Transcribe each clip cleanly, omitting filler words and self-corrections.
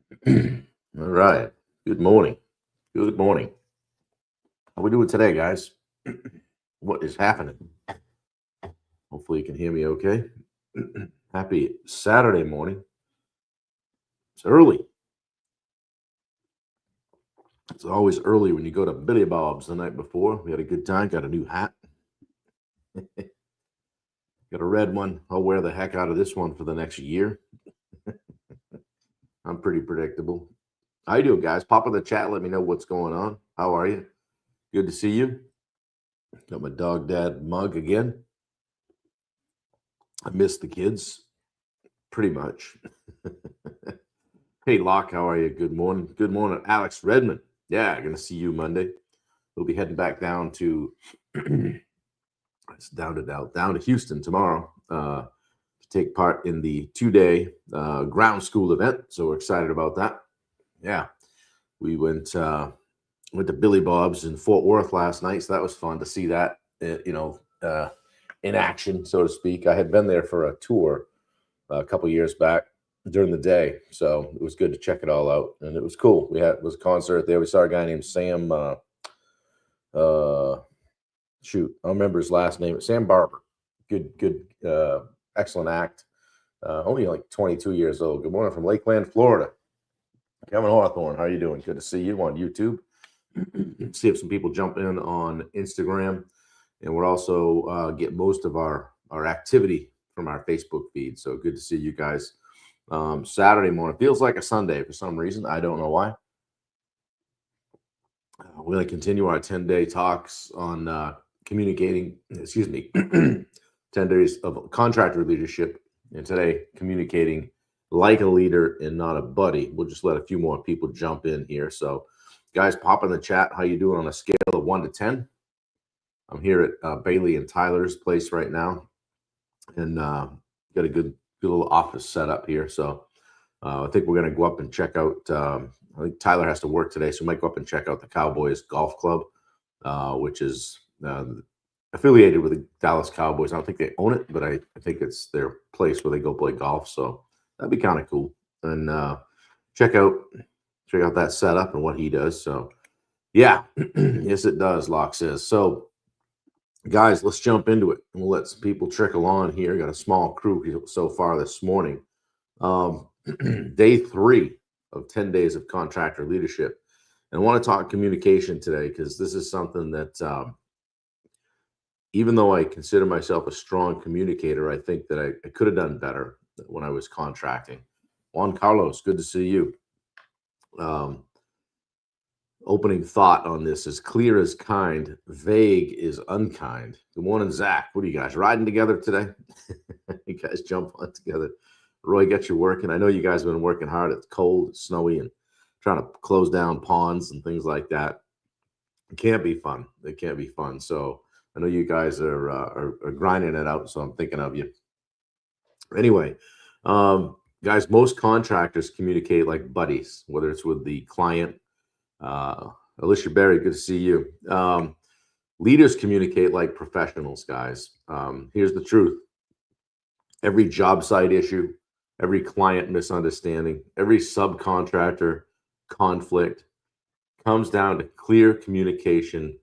All right. Good morning. Good morning. How we doing today, guys? What is happening? Hopefully you can hear me okay. Happy Saturday morning. It's early. It's always early when you go to Billy Bob's the night before. We had a good time. Got a new hat. Got a red one. I'll wear the heck out of this one for the next year. I'm pretty predictable. How you doing, guys? Pop in the chat. Let me know what's going on. How are you? Good to see you. Got my dog dad mug again. I miss the kids pretty much. Hey, Locke, how are you? Good morning. Good morning, Alex Redmond. Yeah, going to see you Monday. We'll be heading back down to down to Houston tomorrow to take part in the 2-day ground school event. So we're excited about that. Yeah, we went to Billy Bob's in Fort Worth last night, so that was fun to see that in action, so to speak. I had been there for a tour a couple years back during the day, so it was good to check it all out, and it was cool. It was a concert there. We saw a guy named Sam. Shoot, I don't remember his last name. Sam Barber. Good, excellent act. Only like 22 years old. Good morning from Lakeland, Florida. Kevin Hawthorne, how are you doing? Good to see you on YouTube. See if some people jump in on Instagram, and we're also get most of our activity from our Facebook feed. So good to see you guys. Saturday morning feels like a Sunday for some reason. I don't know why. We're going to continue our 10-day talks on communicating. 10 days of contractor leadership, and today communicating like a leader and not a buddy. We'll just let a few more people jump in here. So, guys, pop in the chat. How you doing on a scale of 1 to 10? I'm here at Bailey and Tyler's place right now, and got a good little office set up here. So I think we're going to go up and check out. I think Tyler has to work today, so we might go up and check out the Cowboys Golf Club, which is affiliated with the Dallas Cowboys. I don't think they own it, but I think it's their place where they go play golf. So that'd be kind of cool. And check out that setup and what he does. So yeah, yes, it does. Locke says so. Guys, let's jump into it, and we'll let some people trickle on here. Got a small crew so far this morning. Day 3 of 10 days of contractor leadership. And I want to talk communication today because this is something that even though I consider myself a strong communicator, I think that I could have done better when I was contracting. Juan Carlos, good to see you. Opening thought on this is clear is kind, vague is unkind. Good morning, Zach. What are you guys riding together today? You guys jump on together. Roy, get you working. I know you guys have been working hard. It's cold, it's snowy, and trying to close down ponds and things like that. It can't be fun. It can't be fun. So I know you guys are grinding it out. So I'm thinking of you. Anyway, guys, most contractors communicate like buddies, whether it's with the client. Alicia Berry, good to see you. Leaders communicate like professionals, guys. Here's the truth. Every job site issue, every client misunderstanding, every subcontractor conflict comes down to clear communication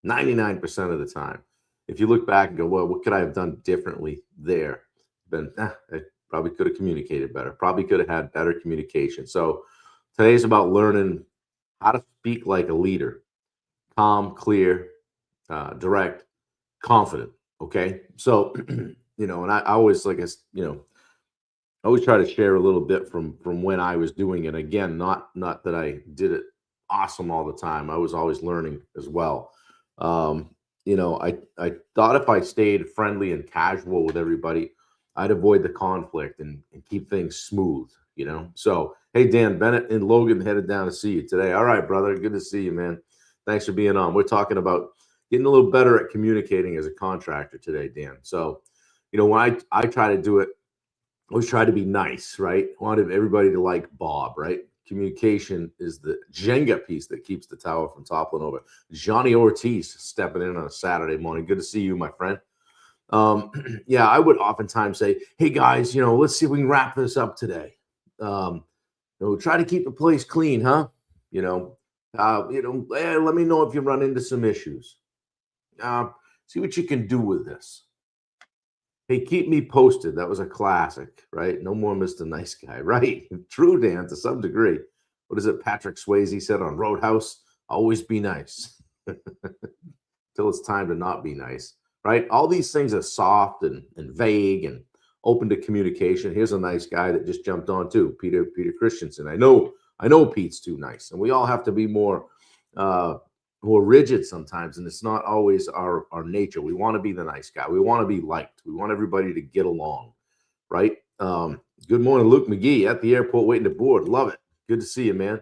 99% of the time. If you look back and go, well, what could I have done differently there? Then I probably could have communicated better, probably could have had better communication. So today's about learning how to speak like a leader, calm, clear, direct, confident. Okay. So, and I always, I always try to share a little bit from when I was doing it. Again, not that I did it awesome all the time. I was always learning as well. I thought if I stayed friendly and casual with everybody, I'd avoid the conflict and keep things smooth, So, hey, Dan Bennett and Logan headed down to see you today. All right, brother. Good to see you, man. Thanks for being on. We're talking about getting a little better at communicating as a contractor today, Dan. So, when I try to do it, I always try to be nice, right? I wanted everybody to like Bob, right? Communication is the Jenga piece that keeps the tower from toppling over. Johnny Ortiz stepping in on a Saturday morning. Good to see you, my friend. I would oftentimes say, hey, guys, let's see if we can wrap this up today. Try to keep the place clean, huh? Let me know if you run into some issues. Uh, See what you can do with this. Hey, keep me posted. That was a classic, right? No more Mr. Nice Guy, right? True, Dan, to some degree. What is it Patrick Swayze said on Roadhouse? Always be nice till it's time to not be nice, right? All these things are soft and vague and open to communication. Here's a nice guy that just jumped on too, Peter Christensen. I know Pete's too nice, and we all have to be more rigid sometimes, and it's not always our nature. We want to be the nice guy. We want to be liked. We want everybody to get along, right? Good morning, Luke McGee at the airport waiting to board. Love it. Good to see you, man.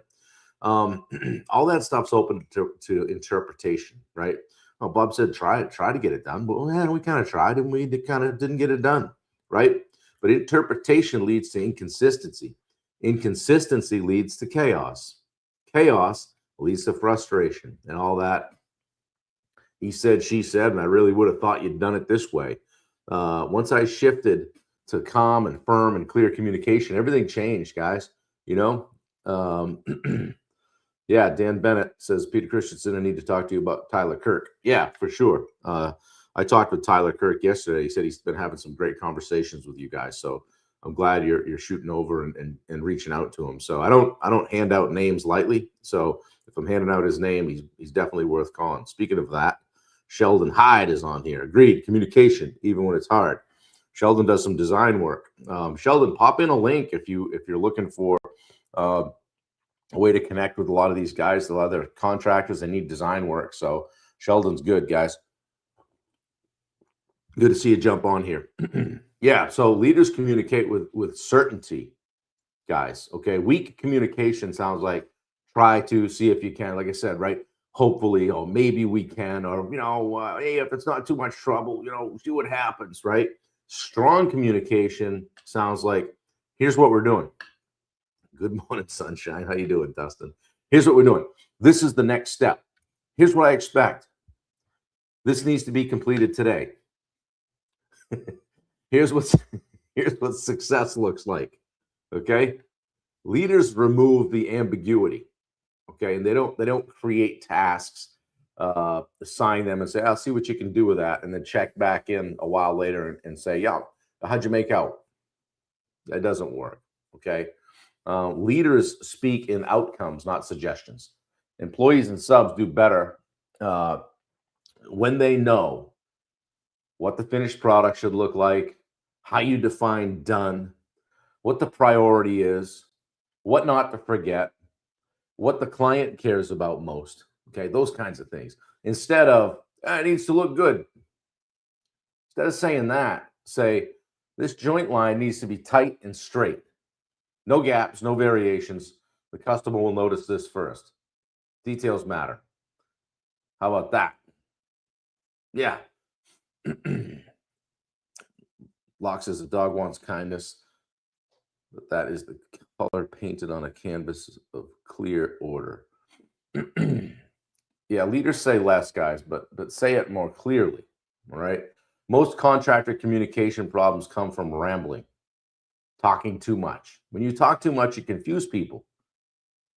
All that stuff's open to interpretation, right? Oh, Bob said try to get it done. Well, man, we kind of tried and we kind of didn't get it done, right? But interpretation leads to inconsistency. Inconsistency leads to chaos. Chaos leads to frustration and all that. He said, she said, and I really would have thought you'd done it this way. Once I shifted to calm and firm and clear communication, everything changed, guys. Yeah, Dan Bennett says, Peter Christensen, I need to talk to you about Tyler Kirk. Yeah, for sure. I talked with Tyler Kirk yesterday. He said he's been having some great conversations with you guys. So I'm glad you're shooting over and reaching out to him. So I don't hand out names lightly. So if I'm handing out his name, he's definitely worth calling. Speaking of that, Sheldon Hyde is on here. Agreed. Communication, even when it's hard. Sheldon does some design work. Sheldon, pop in a link if you're looking for a way to connect with a lot of these guys, a lot of their contractors. They need design work. So Sheldon's good, guys. Good to see you jump on here. Yeah, so leaders communicate with certainty, guys. Okay, weak communication sounds like try to see if you can, like I said, right? Hopefully, or maybe we can, or hey, if it's not too much trouble, see what happens, right? Strong communication sounds like here's what we're doing. Good morning, sunshine. How you doing, Dustin? Here's what we're doing. This is the next step. Here's what I expect. This needs to be completed today. Here's what success looks like. Okay, leaders remove the ambiguity. Okay, and they don't create tasks, assign them and say, I'll see what you can do with that, and then check back in a while later and say, yeah, how'd you make out? That doesn't work. Okay. Leaders speak in outcomes, not suggestions. Employees and subs do better when they know what the finished product should look like, how you define done, what the priority is, what not to forget, what the client cares about most. Okay, those kinds of things. Instead of, it needs to look good. Instead of saying that, say, this joint line needs to be tight and straight. No gaps, no variations. The customer will notice this first. Details matter. How about that? Yeah. Locke says the dog wants kindness, but that is the color painted on a canvas of clear order. Yeah, leaders say less, guys, but say it more clearly. All right. Most contractor communication problems come from rambling, talking too much. When you talk too much, you confuse people.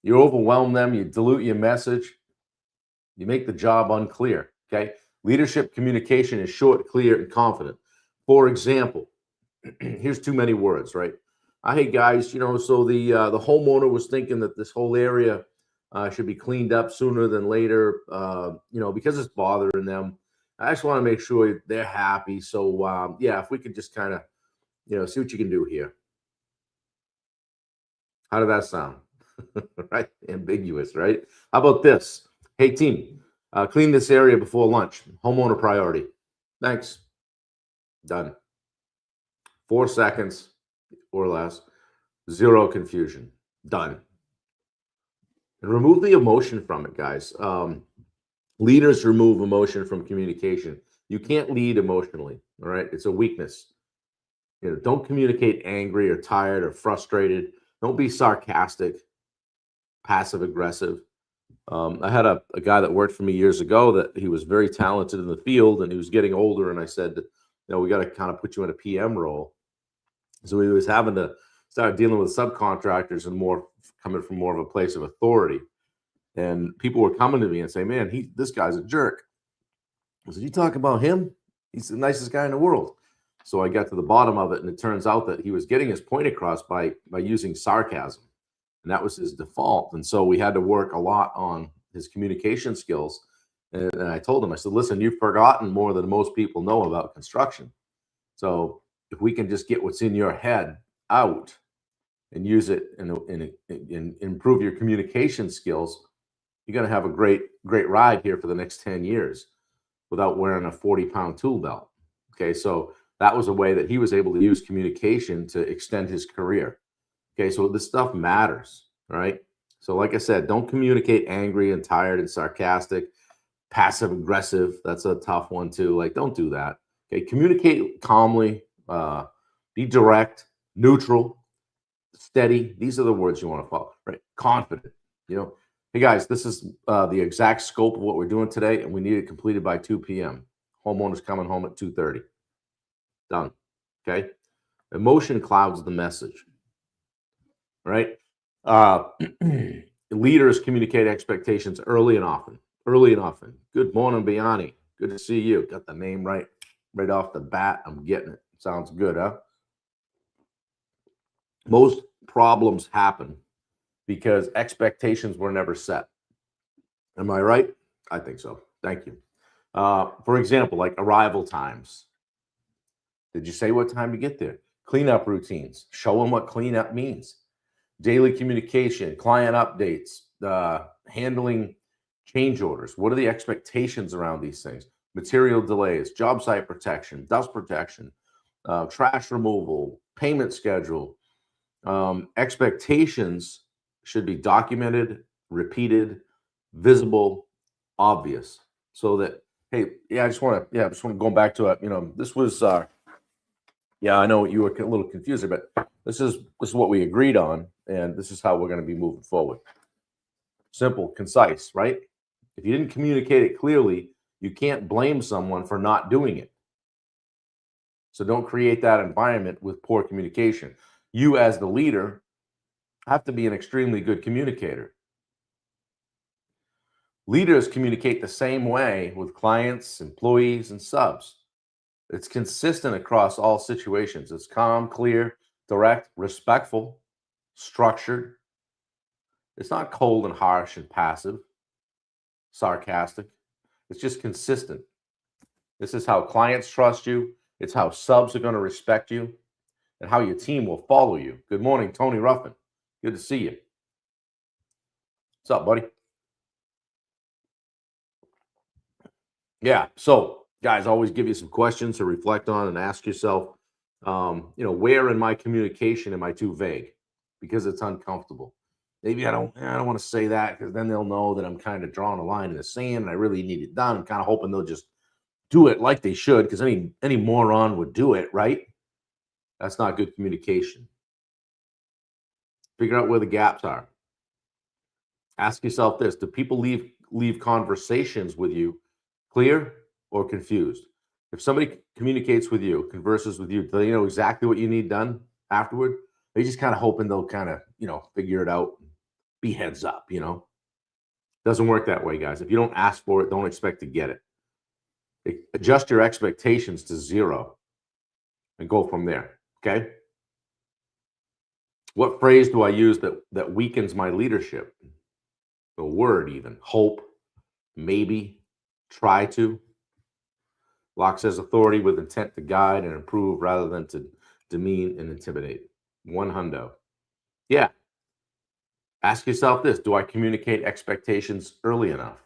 You overwhelm them. You dilute your message. You make the job unclear. Okay. Leadership communication is short, clear, and confident. For example, here's too many words, right? Hey guys, so the homeowner was thinking that this whole area should be cleaned up sooner than later, because it's bothering them. I just want to make sure they're happy. So yeah, if we could just kind of, see what you can do here. How did that sound? Right? Ambiguous, right? How about this? Hey team, clean this area before lunch. Homeowner priority. Thanks. Done. 4 seconds or less. Zero confusion. Done. And remove the emotion from it, guys. Leaders remove emotion from communication. You can't lead emotionally. All right. It's a weakness. Don't communicate angry or tired or frustrated. Don't be sarcastic, passive aggressive. I had a guy that worked for me years ago that he was very talented in the field and he was getting older. And I said, we got to kind of put you in a PM role. So he was having to started dealing with subcontractors and more coming from more of a place of authority. And people were coming to me and saying, "Man, this guy's a jerk." I said, "You talk about him? He's the nicest guy in the world." So I got to the bottom of it, and it turns out that he was getting his point across by using sarcasm, and that was his default. And so we had to work a lot on his communication skills. And I told him, I said, "Listen, you've forgotten more than most people know about construction. So if we can just get what's in your head out and use it and improve your communication skills, you're going to have a great ride here for the next 10 years without wearing a 40-pound tool belt." Okay, so that was a way that he was able to use communication to extend his career. Okay, so this stuff matters, all right? So like I said, don't communicate angry and tired and sarcastic, passive aggressive. That's a tough one too. Like, don't do that. Okay, communicate calmly, be direct, neutral, steady. These are the words you want to follow, right? Confident, you know. Hey guys, this is the exact scope of what we're doing today, and we need it completed by 2 p.m. Homeowner's coming home at 2:30. Done. Okay. Emotion clouds the message, right? Uh, Leaders communicate expectations early and often. Early and often. Good morning, Biani. Good to see you. Got the name right off the bat. I'm getting it. Sounds good, huh? Most problems happen because expectations were never set. Am I right? I think so. Thank you. For example, like arrival times. Did you say what time to get there? Cleanup routines. Show them what cleanup means. Daily communication, client updates, handling change orders. What are the expectations around these things? Material delays, job site protection, dust protection, trash removal, payment schedule. Expectations should be documented, repeated, visible, obvious, so that, hey, I just want to go back to it. This was I know you were a little confused, but this is what we agreed on, and this is how we're going to be moving forward. Simple, concise, right? If you didn't communicate it clearly, you can't blame someone for not doing it. So don't create that environment with poor communication. You, as the leader, have to be an extremely good communicator. Leaders communicate the same way with clients, employees, and subs. It's consistent across all situations. It's calm, clear, direct, respectful, structured. It's not cold and harsh and passive, sarcastic. It's just consistent. This is how clients trust you. It's how subs are going to respect you and how your team will follow you. Good morning, Tony Ruffin. Good to see you. What's up, buddy? Yeah. So, guys, always give you some questions to reflect on and ask yourself, where in my communication am I too vague? Because it's uncomfortable. Maybe I don't want to say that because then they'll know that I'm kind of drawing a line in the sand and I really need it done. I'm kind of hoping they'll just do it like they should, because any moron would do it, right? That's not good communication. Figure out where the gaps are. Ask yourself this: do people leave conversations with you clear or confused? If somebody communicates with you, converses with you, do they know exactly what you need done afterward? Are you just kind of hoping they'll kind of, figure it out, be heads up, Doesn't work that way, guys. If you don't ask for it, don't expect to get it. Adjust your expectations to 0 and go from there, okay? What phrase do I use that weakens my leadership? The word even. Hope, maybe, try to. Locke says authority with intent to guide and improve rather than to demean and intimidate. 100. Yeah. Ask yourself this: do I communicate expectations early enough?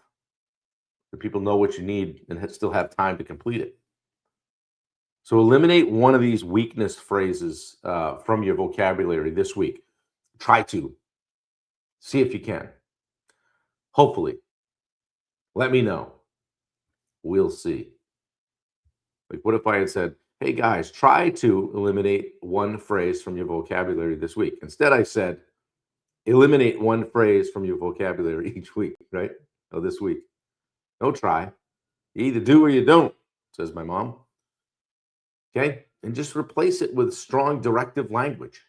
Do people know what you need and still have time to complete it? So eliminate one of these weakness phrases from your vocabulary this week. Try to. See if you can. Hopefully. Let me know. We'll see. Like, what if I had said, hey guys, try to eliminate one phrase from your vocabulary this week? Instead, I said, eliminate one phrase from your vocabulary each week, right? Oh, this week. Don't try. You either do or you don't, says my mom. Okay? And just replace it with strong directive language.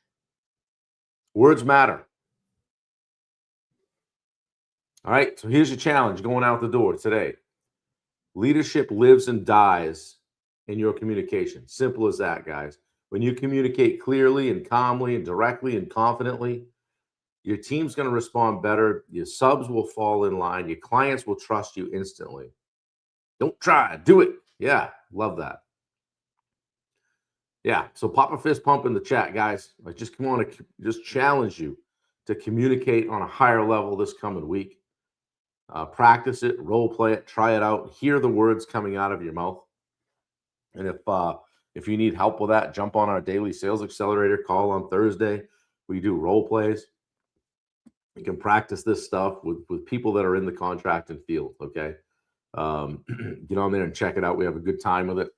Words matter. All right. So here's your challenge going out the door today. Leadership lives and dies in your communication. Simple as that, guys. When you communicate clearly and calmly and directly and confidently, your team's going to respond better. Your subs will fall in line. Your clients will trust you instantly. Don't try, do it. Yeah, love that. Yeah, so pop a fist pump in the chat, guys. I just want to just challenge you to communicate on a higher level this coming week. Practice it, role play it, try it out, hear the words coming out of your mouth. And if you need help with that, jump on our daily sales accelerator call on Thursday. We do role plays. You can practice this stuff with people that are in the contracting field. Okay, get on there and check it out. We have a good time with it.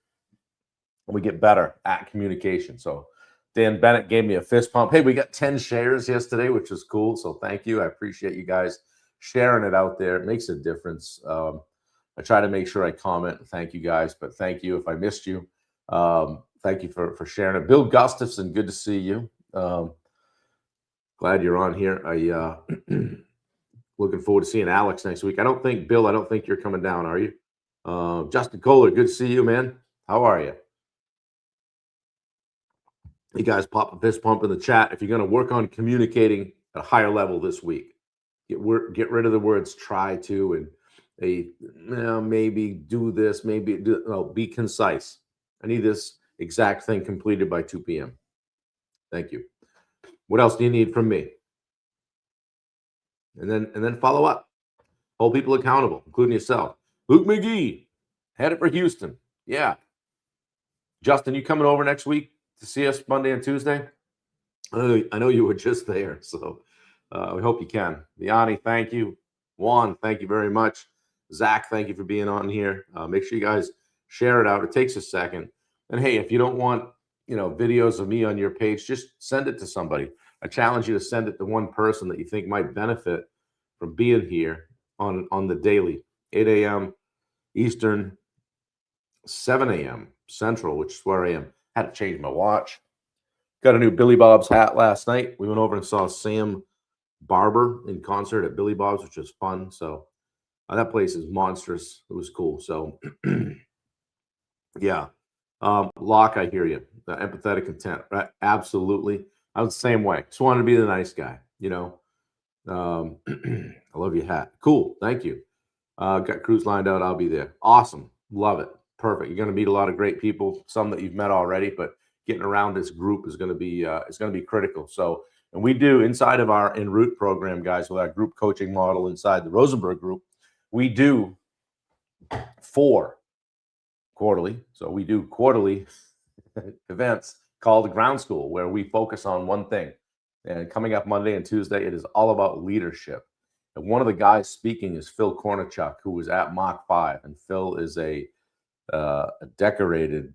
We get better at communication. So Dan Bennett gave me a fist pump. Hey, we got 10 shares yesterday, which is cool. So thank you. I appreciate you guys sharing it out there. It makes a difference. I try to make sure I comment. Thank you guys, but thank you if I missed you. Thank you for sharing it. Bill Gustafson, good to see you. Glad you're on here. I looking forward to seeing Alex next week. Bill, I don't think you're coming down, are you? Justin Kohler, good to see you, man. How are you? You guys pop a fist pump in the chat if you're going to work on communicating at a higher level this week. Get rid of the words try to and maybe do this, be concise. I need this exact thing completed by 2 p.m. Thank you. What else do you need from me? And then follow up. Hold people accountable, including yourself. Luke McGee, headed for Houston. Yeah. Justin, you coming over next week to see us Monday and Tuesday? I know you were just there, so we hope you can. Vianney, thank you. Juan, thank you very much. Zach, thank you for being on here. Make sure you guys share it out. It takes a second. And hey, if you don't want videos of me on your page, just send it to somebody. I challenge you to send it to one person that you think might benefit from being here on the daily, 8 a.m. Eastern, 7 a.m. Central, which is where I am. Had to change my watch. Got a new Billy Bob's hat last night. We went over and saw Sam Barber in concert at Billy Bob's, which was fun. So that place is monstrous. It was cool. So yeah. Locke, I hear you. Empathetic content. Right? Absolutely. I was the same way. Just wanted to be the nice guy, I love your hat. Cool. Thank you. Got cruise lined out. I'll be there. Awesome. Love it. Perfect. You're going to meet a lot of great people, some that you've met already, but getting around this group is going to be it's going to be critical. So, and we do inside of our En route program, guys, with our group coaching model inside the Rosenberg group, we do 4 quarterly. So we do quarterly events called the Ground School, where we focus on one thing. And coming up Monday and Tuesday, it is all about leadership. And one of the guys speaking is Phil Kornichuk, who was at Mach 5. And Phil is a decorated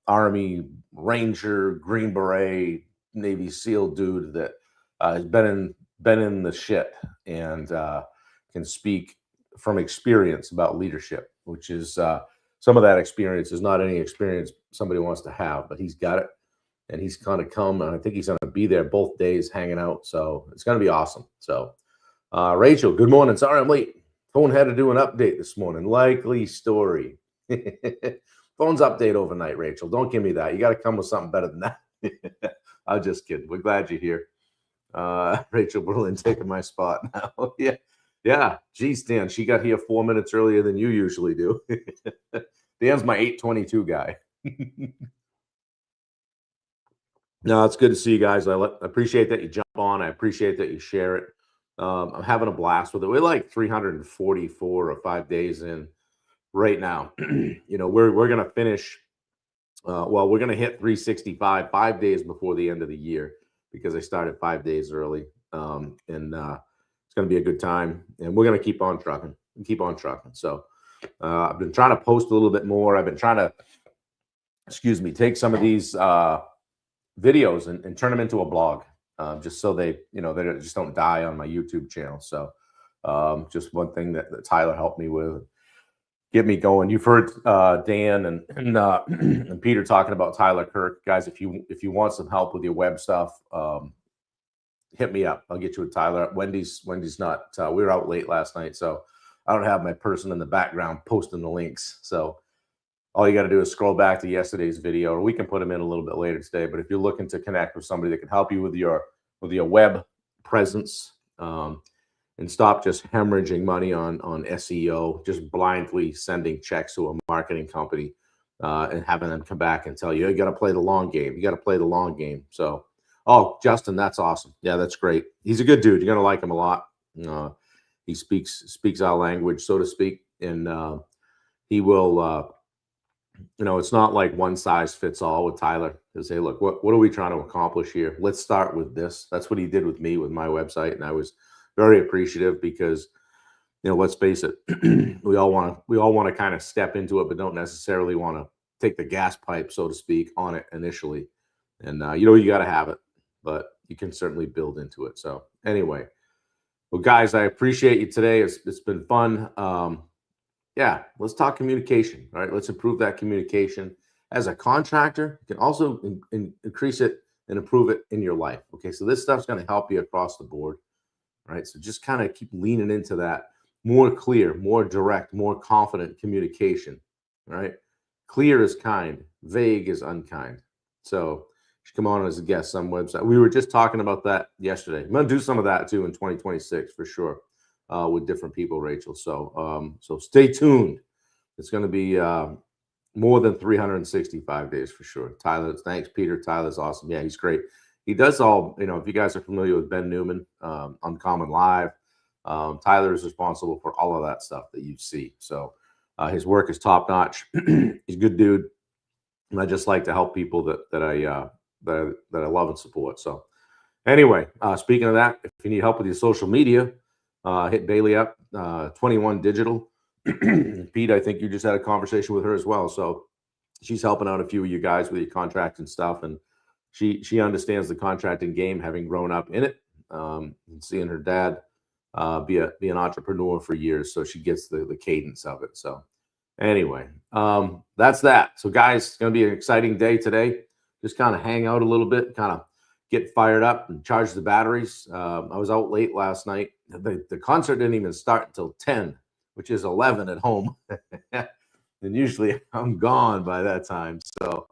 Army Ranger, Green Beret, Navy SEAL dude that has been in the shit and can speak from experience about leadership, which is some of that experience is not any experience somebody wants to have, but he's got it. And he's kind of come, and I think he's going to be there both days hanging out. So it's going to be awesome. So Rachel, good morning. Sorry I'm late. Phone had to do an update this morning. Likely story. Phones update overnight, Rachel. Don't give me that. You got to come with something better than that. I'm just kidding. We're glad you're here. Rachel Berlin taking my spot now. Yeah. Geez, Dan, she got here 4 minutes earlier than you usually do. Dan's my 8:22 guy. No, it's good to see you guys. I appreciate that you jump on. I appreciate that you share it. I'm having a blast with it. We're like 344 or 5 days in right now. We're going to finish. We're going to hit 365 5 days before the end of the year because I started 5 days early. And it's going to be a good time. And we're going to keep on trucking. So I've been trying to post a little bit more. I've been trying to, take some of these videos and turn them into a blog, just so they just don't die on my YouTube channel. So just one thing that Tyler helped me with, get me going. You've heard Dan and Peter talking about Tyler Kirk, guys. If you want some help with your web stuff, hit me up. I'll get you with Tyler. Wendy's not. We were out late last night, so I don't have my person in the background posting the links. So all you got to do is scroll back to yesterday's video, or we can put them in a little bit later today. But if you're looking to connect with somebody that can help you with your web presence, and stop just hemorrhaging money on SEO, just blindly sending checks to a marketing company and having them come back and tell you, you got to play the long game. You got to play the long game. So, oh, Justin, that's awesome. Yeah, that's great. He's a good dude. You're going to like him a lot. He speaks our language, so to speak. And he will, it's not like one size fits all with Tyler. He'll say, look, what are we trying to accomplish here? Let's start with this. That's what he did with me with my website. And I was very appreciative because, let's face it, we all want to kind of step into it, but don't necessarily want to take the gas pipe, so to speak, on it initially. And you got to have it, but you can certainly build into it. So anyway, well, guys, I appreciate you today. It's been fun. Yeah, let's talk communication. All right, let's improve that communication. As a contractor, you can also increase it and improve it in your life. Okay, so this stuff's going to help you across the board. All right, so just kind of keep leaning into that more clear, more direct, more confident communication. All right, clear is kind, vague is unkind. So you should come on as a guest some website. We were just talking about that yesterday. I'm going to do some of that too in 2026 for sure. With different people, Rachel. So stay tuned. It's going to be more than 365 days for sure. Tyler, thanks, Peter. Tyler's awesome. Yeah, he's great. He does all, if you guys are familiar with Ben Newman, Uncommon Live, Tyler is responsible for all of that stuff that you see. So his work is top notch. He's a good dude. And I just like to help people that I love and support. So anyway, speaking of that, if you need help with your social media, hit Bailey up, 21 Digital. Pete, I think you just had a conversation with her as well. So she's helping out a few of you guys with your contract and stuff. And she understands the contracting game, having grown up in it, and seeing her dad be an entrepreneur for years. So she gets the cadence of it. So anyway, that's that. So guys, it's going to be an exciting day today. Just kind of hang out a little bit, kind of get fired up and charge the batteries. I was out late last night. The concert didn't even start until 10, which is 11 at home. And usually I'm gone by that time. So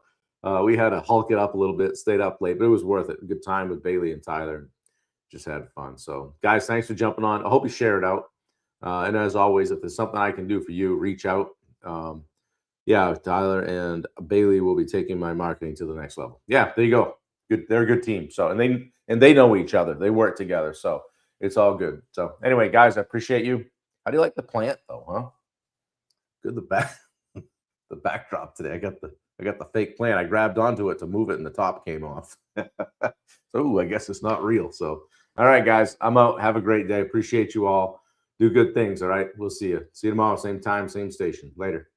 we had to hulk it up a little bit, stayed up late, but it was worth it. A good time with Bailey and Tyler. Just had fun. So guys, thanks for jumping on. I hope you share it out. And as always, if there's something I can do for you, reach out. Yeah, Tyler and Bailey will be taking my marketing to the next level. Yeah, there you go. Good. They're a good team. So, and they know each other. They work together. So it's all good. So anyway, guys, I appreciate you. How do you like the plant though? Huh? Good. The backdrop today. I got the fake plant. I grabbed onto it to move it and the top came off. So I guess it's not real. So, all right, guys, I'm out. Have a great day. Appreciate you all. Do good things. All right. We'll see you. See you tomorrow. Same time, same station. Later.